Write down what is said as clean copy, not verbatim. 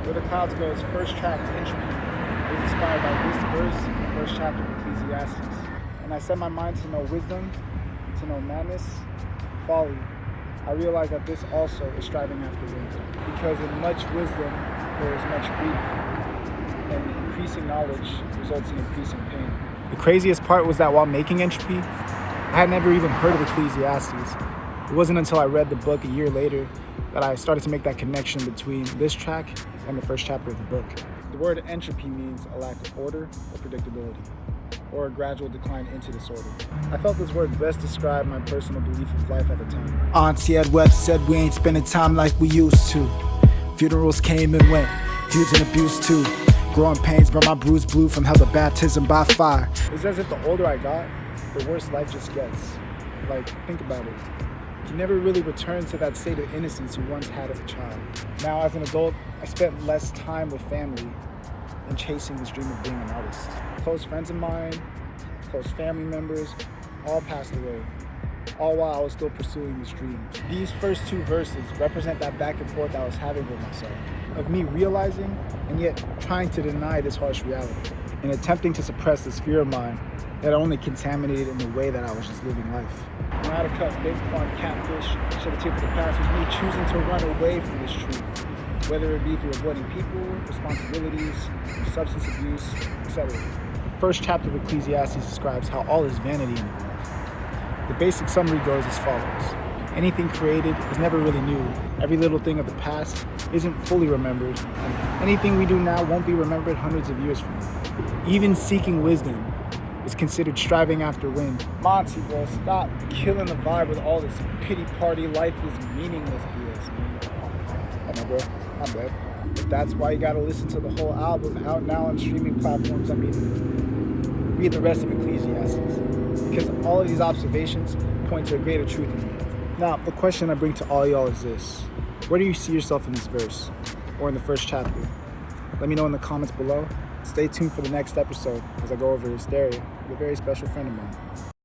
Where the Clouds Go's first track, Entropy, was inspired by this verse in the first chapter of Ecclesiastes. And I set my mind to know wisdom, to know madness, folly. I realized that this also is striving after wind. Because in much wisdom, there is much grief. And increasing knowledge results in increasing pain. The craziest part was that while making Entropy, I had never even heard of Ecclesiastes. It wasn't until I read the book a year later that I started to make that connection between this track and the first chapter of the book. The word entropy means a lack of order or predictability, or a gradual decline into disorder. I felt this word best described my personal belief of life at the time. Auntie Ed Webb said we ain't spending time like we used to. Funerals came and went, feuds and abuse too. Growing pains brought my bruise blue from hell to baptism by fire. It's as if the older I got, the worse life just gets. Like, think about it. You never really return to that state of innocence you once had as a child. Now, as an adult, I spent less time with family than chasing this dream of being an artist. Close friends of mine, close family members, all passed away, all while I was still pursuing this dream. These first two verses represent that back and forth I was having with myself, of me realizing and yet trying to deny this harsh reality, and attempting to suppress this fear of mine that only contaminated in the way that I was just living life. When I had to cut big farm catfish, shed a tear for the past, was me choosing to run away from this truth, whether it be through avoiding people, responsibilities, substance abuse, etc. The first chapter of Ecclesiastes describes how all is vanity in the world. The basic summary goes as follows. Anything created is never really new. Every little thing of the past isn't fully remembered, and anything we do now won't be remembered hundreds of years from now. Even seeking wisdom is considered striving after wind. Monty, bro, stop killing the vibe with all this pity party, life is meaningless BS, man. I know, bro, I'm bad. But that's why you gotta listen to the whole album out now on streaming platforms. I mean, read the rest of Ecclesiastes, because all of these observations point to a greater truth in you. Now, the question I bring to all y'all is this. Where do you see yourself in this verse, or in the first chapter? Let me know in the comments below. Stay tuned for the next episode as I go over Hysteria with a very special friend of mine.